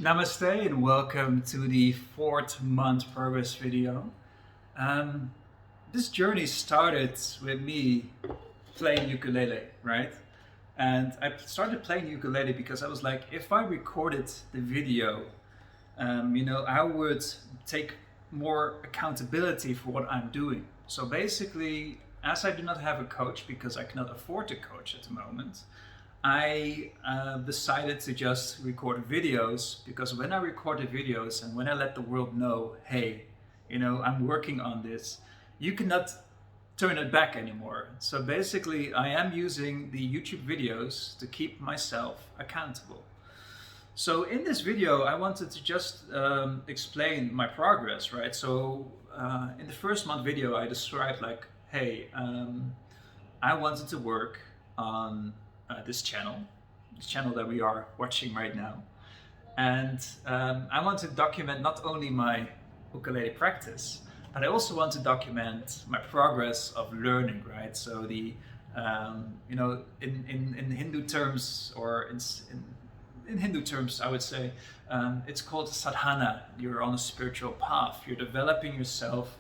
Namaste and welcome to the 4th month progress video. Um, this journey started with me playing ukulele, right? And I started playing ukulele because I was like, if I recorded the video, I would take more accountability for what I'm doing. So basically, as I do not have a coach because I cannot afford to coach at the moment, I decided to just record videos because when I record the videos and when I let the world know, hey, I'm working on this, you cannot turn it back anymore. So basically, I am using the YouTube videos to keep myself accountable. So in this video, I wanted to just explain my progress, right? So in the first month video, I described like, hey, I wanted to work on this channel that we are watching right now. And I want to document not only my ukulele practice, but I also want to document my progress of learning, right? So in Hindu terms, or in Hindu terms, I would say it's called sadhana. You're on a spiritual path. You're developing yourself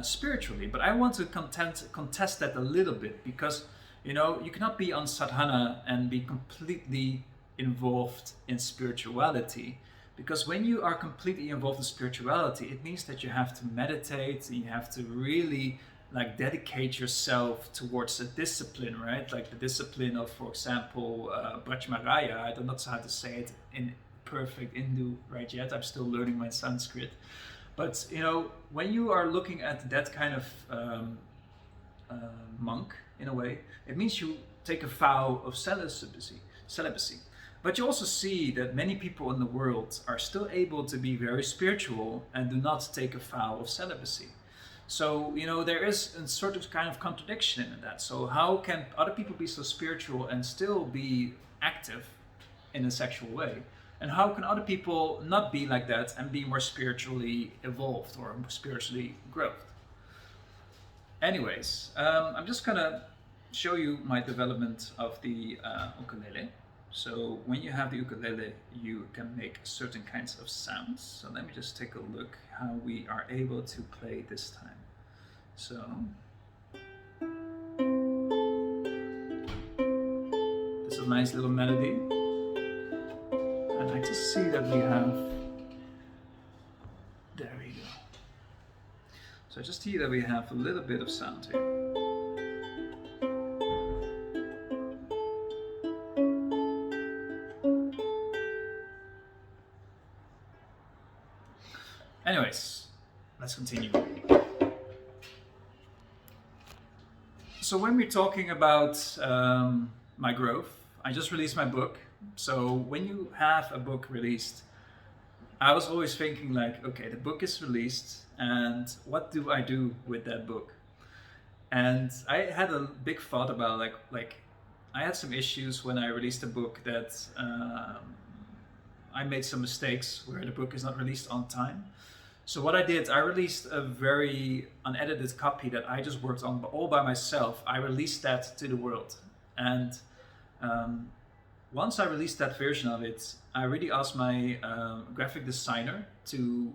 spiritually. But I want to contest that a little bit because you cannot be on sadhana and be completely involved in spirituality, because when you are completely involved in spirituality, it means that you have to meditate and you have to really like dedicate yourself towards a discipline, right? Like the discipline of, for example, Brahmacharya. I don't know how to say it in perfect Hindu right yet. I'm still learning my Sanskrit. But when you are looking at that kind of monk, in a way, it means you take a vow of celibacy. But you also see that many people in the world are still able to be very spiritual and do not take a vow of celibacy. So, there is a sort of kind of contradiction in that. So how can other people be so spiritual and still be active in a sexual way? And how can other people not be like that and be more spiritually evolved or more spiritually growth? Anyways, I'm just gonna show you my development of the ukulele. So when you have the ukulele, you can make certain kinds of sounds. So let me just take a look how we are able to play this time. So this is a nice little melody. And I just see that we have, there we go. So I just see that we have a little bit of sound here. Anyways, let's continue. So when we're talking about my growth, I just released my book. So when you have a book released, I was always thinking like, okay, the book is released and what do I do with that book? And I had a big thought about like I had some issues when I released the book that I made some mistakes where the book is not released on time. So what I did, I released a very unedited copy that I just worked on all by myself. I released that to the world. And once I released that version of it, I really asked my graphic designer to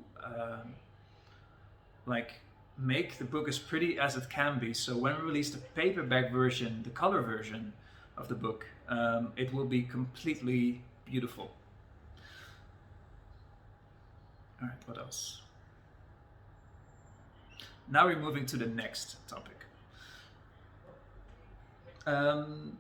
make the book as pretty as it can be. So when we release the paperback version, the color version of the book, it will be completely beautiful. All right, what else? Now we're moving to the next topic.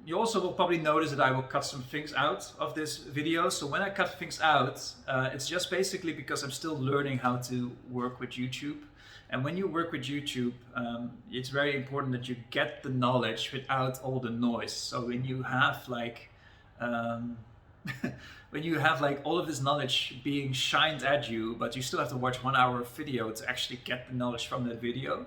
You also will probably notice that I will cut some things out of this video. So when I cut things out, it's just basically because I'm still learning how to work with YouTube. And when you work with YouTube, it's very important that you get the knowledge without all the noise. So when you have when you have like all of this knowledge being shined at you, but you still have to watch 1 hour of video to actually get the knowledge from that video,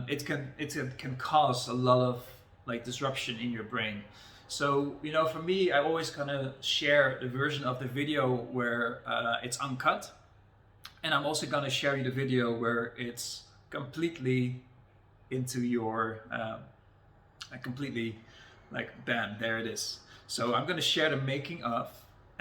it can cause a lot of like disruption in your brain. So for me, I always kind of share the version of the video where it's uncut, and I'm also gonna share you the video where it's completely into your completely like bam, there it is. So I'm gonna share the making of,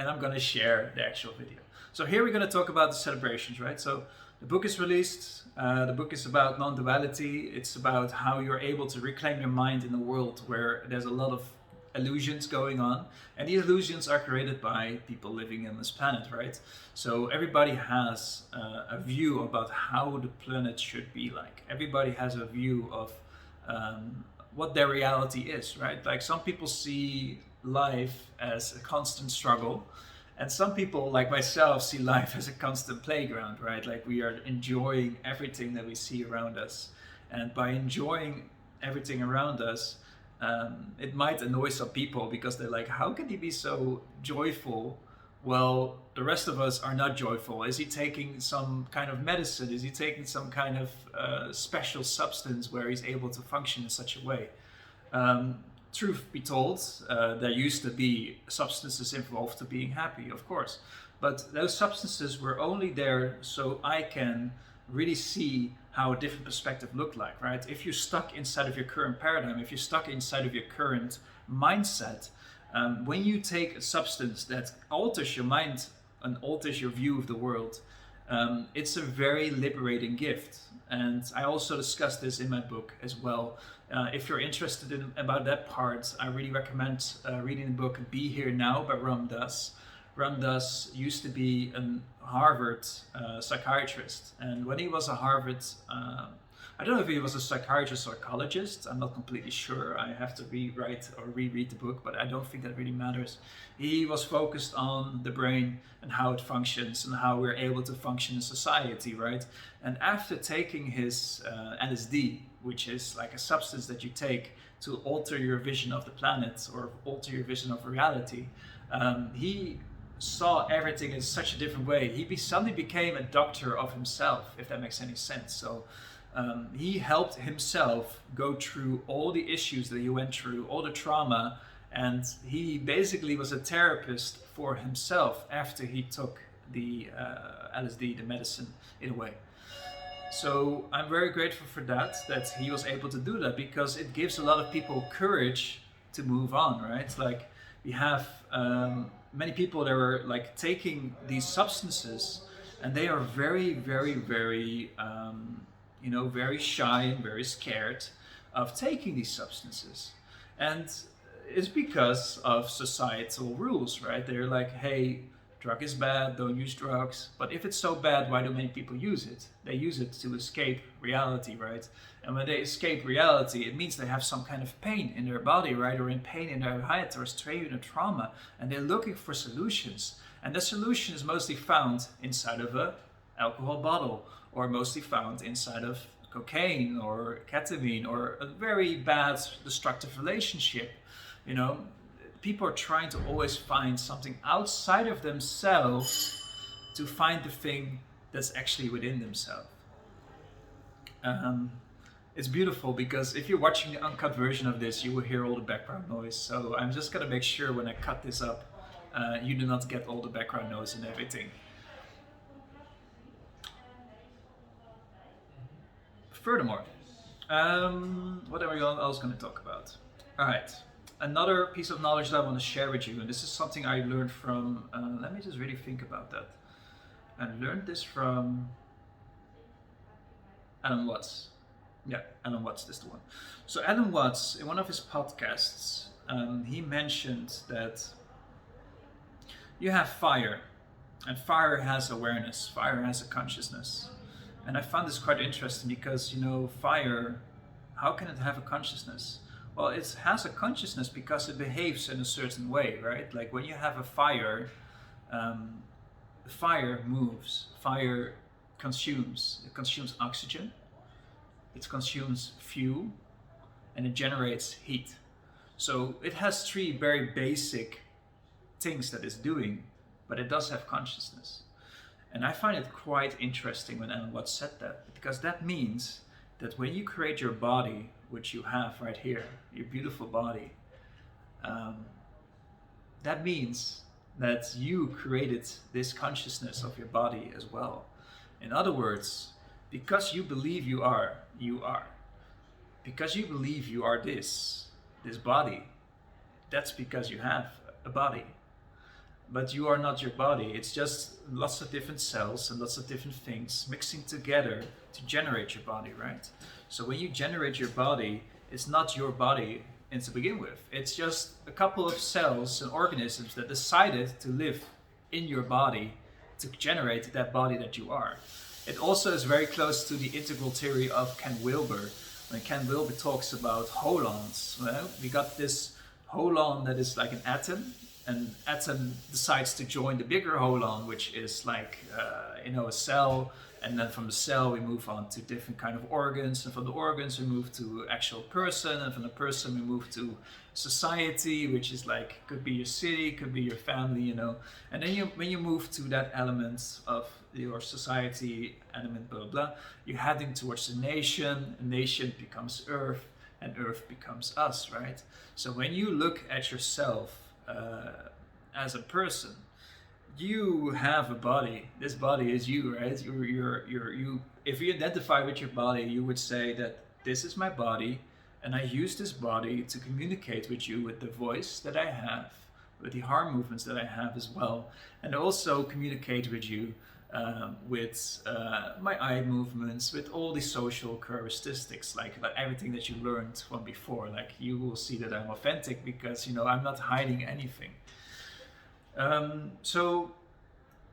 and I'm going to share the actual video. So here we're going to talk about the celebrations, right? So the book is released. The book is about non-duality. It's about how you're able to reclaim your mind in a world where there's a lot of illusions going on, and these illusions are created by people living on this planet, right? So everybody has a view about how the planet should be like. Everybody has a view of what their reality is, right? Like some people see life as a constant struggle, and some people, like myself, see life as a constant playground, right? Like we are enjoying everything that we see around us. And by enjoying everything around us, it might annoy some people because they're like, how can he be so joyful? Well, the rest of us are not joyful. Is he taking some kind of medicine? Is he taking some kind of special substance where he's able to function in such a way? Truth be told, there used to be substances involved to being happy, of course. But those substances were only there so I can really see how a different perspective looked like, right? If you're stuck inside of your current paradigm, if you're stuck inside of your current mindset, when you take a substance that alters your mind and alters your view of the world, it's a very liberating gift. And I also discuss this in my book as well. If you're interested in about that part, I really recommend reading the book Be Here Now by Ram Dass. Ram Dass used to be a Harvard psychiatrist, and when he was a Harvard, I don't know if he was a psychiatrist or psychologist, I'm not completely sure, I have to rewrite or reread the book, but I don't think that really matters. He was focused on the brain and how it functions and how we're able to function in society, right? And after taking his LSD, which is like a substance that you take to alter your vision of the planet or alter your vision of reality, he saw everything in such a different way. He suddenly became a doctor of himself, if that makes any sense. So he helped himself go through all the issues that he went through, all the trauma, and he basically was a therapist for himself after he took the LSD, the medicine, in a way. So I'm very grateful for that he was able to do that, because it gives a lot of people courage to move on, right? Like we have many people that are like taking these substances, and they are very, very, very, very shy and very scared of taking these substances. And it's because of societal rules, right? They're like, hey, drug is bad, don't use drugs. But if it's so bad, why do many people use it? They use it to escape reality, right? And when they escape reality, it means they have some kind of pain in their body, right? Or in pain in their head, or strain or trauma. And they're looking for solutions. And the solution is mostly found inside of an alcohol bottle, or mostly found inside of cocaine or ketamine, or a very bad destructive relationship. You know, people are trying to always find something outside of themselves to find the thing that's actually within themselves. It's beautiful, because if you're watching the uncut version of this, you will hear all the background noise. So I'm just gonna make sure when I cut this up, you do not get all the background noise and everything. Furthermore, what are we else going to talk about? All right, another piece of knowledge that I want to share with you, and this is something I learned from, let me just really think about that. I learned this from Alan Watts. Yeah, Alan Watts is the one. So Alan Watts, in one of his podcasts, he mentioned that you have fire, and fire has awareness, fire has a consciousness. And I found this quite interesting because, fire, how can it have a consciousness? Well, it has a consciousness because it behaves in a certain way, right? Like when you have a fire, fire moves, fire consumes. It consumes oxygen, it consumes fuel, and it generates heat. So it has three very basic things that it's doing, but it does have consciousness. And I find it quite interesting when Alan Watts said that, because that means that when you create your body, which you have right here, your beautiful body, that means that you created this consciousness of your body as well. In other words, because you believe you are, you are. Because you believe you are this body, that's because you have a body. but you are not your body. It's just lots of different cells and lots of different things mixing together to generate your body, right? So when you generate your body, it's not your body to begin with. It's just a couple of cells and organisms that decided to live in your body to generate that body that you are. It also is very close to the integral theory of Ken Wilber. When Ken Wilber talks about holons, well, we got this holon that is like an atom. An atom decides to join the bigger holon, which is like a cell, and then from the cell we move on to different kind of organs, and from the organs we move to actual person, and from the person we move to society, which is like could be your city, could be your family, and then when you move to that element of your society element, blah blah blah, you're heading towards the nation. A nation becomes earth, and earth becomes us, right? So when you look at yourself as a person, you have a body. This body is you, right? You. If you identify with your body, you would say that this is my body, and I use this body to communicate with you with the voice that I have, with the arm movements that I have as well, and also communicate with you with my eye movements, with all the social characteristics, like everything that you learned from before. Like you will see that I'm authentic because I'm not hiding anything. So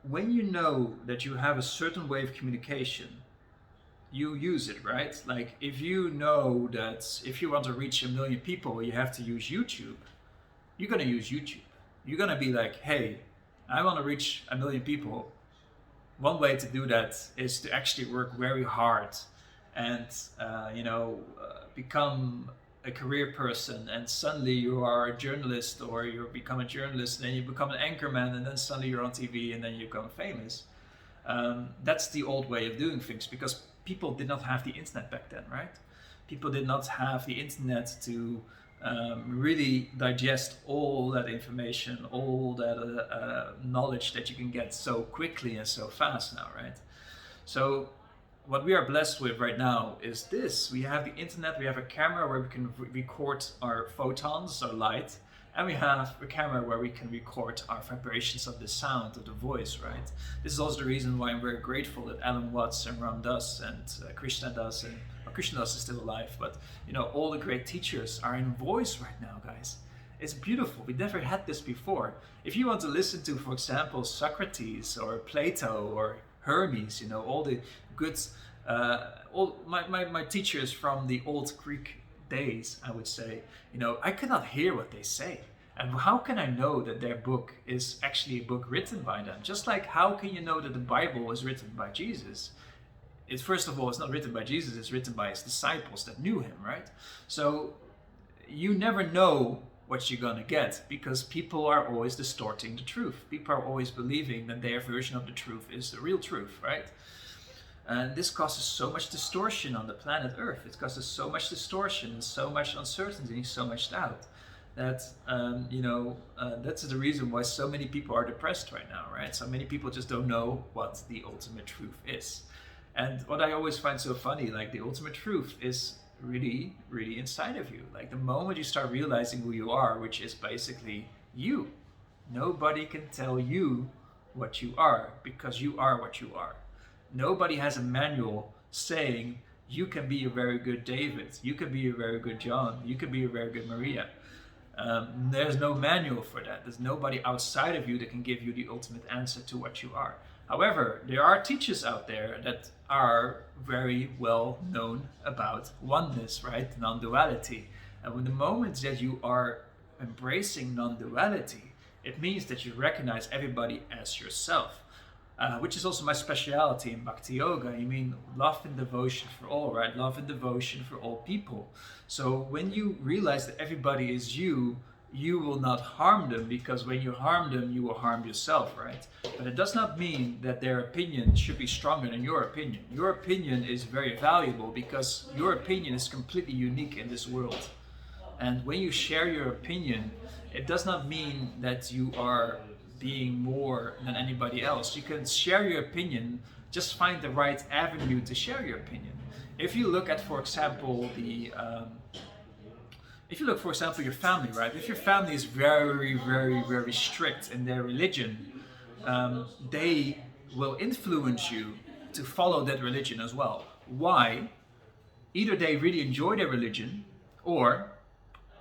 when you know that you have a certain way of communication, you use it, right? Like if you know that if you want to reach 1 million people, you have to use YouTube, you're gonna use YouTube. You're gonna be like, hey, I want to reach 1 million people. One way to do that is to actually work very hard and become a career person, and suddenly you are a journalist, or you become a journalist, and then you become an anchorman, and then suddenly you're on TV, and then you become famous. That's the old way of doing things, because people did not have the internet back then, right? People did not have the internet to really digest all that information, all that knowledge that you can get so quickly and so fast now, right? So what we are blessed with right now is this. We have the internet, we have a camera where we can record our photons, our light, and we have a camera where we can record our vibrations of the sound, of the voice, right? This is also the reason why I'm very grateful that Alan Watts and Ram Dass and Krishna Das, and Krishna Das is still alive, but all the great teachers are in voice right now, guys. It's beautiful. We never had this before. If you want to listen to, for example, Socrates or Plato or Hermes, all the good, all my teachers from the old Greek days, I would say, I cannot hear what they say. And how can I know that their book is actually a book written by them? Just like how can you know that the Bible was written by Jesus? It's first of all, it's not written by Jesus, it's written by his disciples that knew him, right? So you never know what you're gonna get, because people are always distorting the truth. People are always believing that their version of the truth is the real truth, right? And this causes so much distortion on the planet Earth. It causes so much distortion and so much uncertainty, so much doubt, that that's the reason why so many people are depressed right now, right? So many people just don't know what the ultimate truth is. And what I always find so funny, like the ultimate truth is really, really inside of you. Like the moment you start realizing who you are, which is basically you. Nobody can tell you what you are, because you are what you are. Nobody has a manual saying you can be a very good David, you can be a very good John, you can be a very good Maria. There's no manual for that. There's nobody outside of you that can give you the ultimate answer to what you are. However, there are teachers out there that are very well known about oneness, right? Non-duality. And when the moment that you are embracing non-duality, it means that you recognize everybody as yourself. Which is also my speciality in Bhakti Yoga. You mean love and devotion for all, right? Love and devotion for all people. So when you realize that everybody is you, you will not harm them, because when you harm them, you will harm yourself, right? But it does not mean that their opinion should be stronger than your opinion. Your opinion is very valuable, because your opinion is completely unique in this world. And when you share your opinion, it does not mean that you are being more than anybody else. You can share your opinion, just find the right avenue to share your opinion. If you look at, for example, if you look, for example, your family, right? If your family is very, very, very strict in their religion, they will influence you to follow that religion as well. Why? Either they really enjoy their religion, or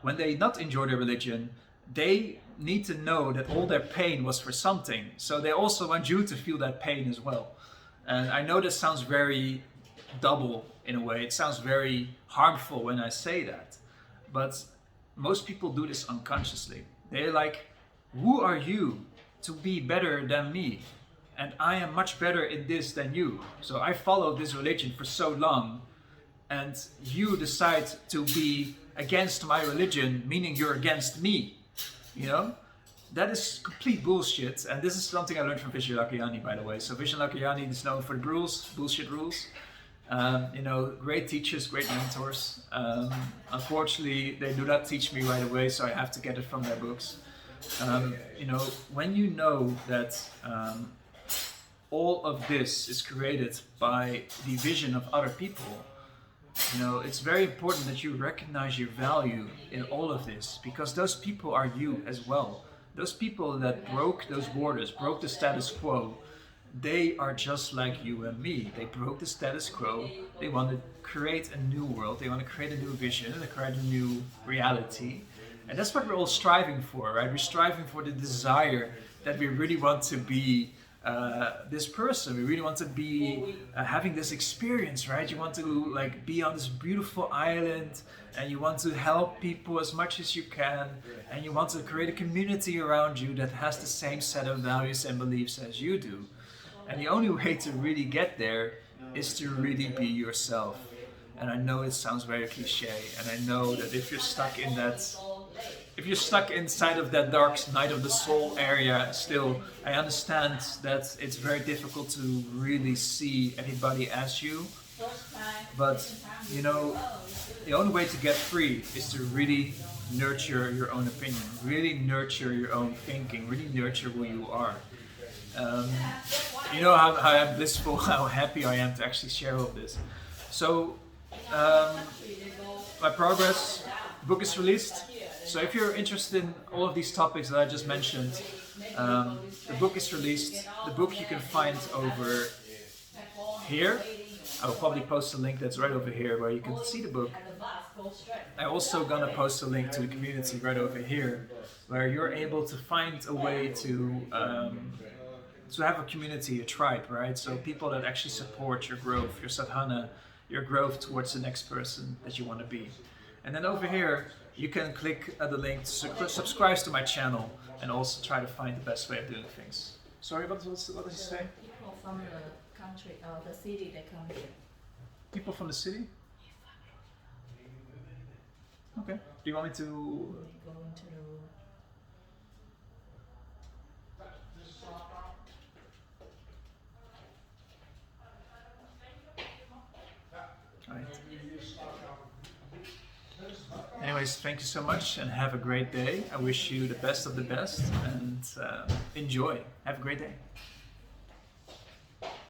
when they not enjoy their religion, they need to know that all their pain was for something. So they also want you to feel that pain as well. And I know this sounds very double in a way. It sounds very harmful when I say that. But most people do this unconsciously. They're like, who are you to be better than me? And I am much better in this than you. So I followed this religion for so long, and you decide to be against my religion, meaning you're against me. You know, that is complete bullshit. And this is something I learned from Vishen Lakhiani, by the way. So Vishen Lakhiani is known for the rules, bullshit rules. You know, great teachers, great mentors. Unfortunately, they do not teach me right away, so I have to get it from their books. You know, when you know that all of this is created by the vision of other people, you know, it's very important that you recognize your value in all of this, because those people are you as well. Those people that broke those borders, broke the status quo, they are just like you and me. They broke the status quo. They want to create a new world. They want to create a new vision. They create a new reality. And that's what we're all striving for, right? We're striving for the desire that we really want to be this person. We really want to be having this experience, right? You want to like be on this beautiful island, and you want to help people as much as you can, and you want to create a community around you that has the same set of values and beliefs as you do. And the only way to really get there is to really be yourself. And I know it sounds very cliche, and I know that if you're stuck in that, if you're stuck inside of that dark night of the soul area still, I understand that it's very difficult to really see everybody as you. But, you know, the only way to get free is to really nurture your own opinion, really nurture your own thinking, really nurture who you are. You know how I'm blissful, how happy I am to actually share all of this. So, my progress book is released. So if you're interested in all of these topics that I just mentioned, the book is released. The book you can find over here. I will probably post a link that's right over here where you can see the book. I'm also gonna post a link to the community right over here, where you're able to find a way to have a community, a tribe, right? So people that actually support your growth, your sadhana, your growth towards the next person that you want to be. And then over here, you can click the link to subscribe to my channel, and also try to find the best way of doing things. Sorry, what did you say? People from the country, the city, they come here. People from the city? Okay. Do you want me to... Go into the room. Right. Anyways, thank you so much and have a great day. I wish you the best of the best, and enjoy. Have a great day.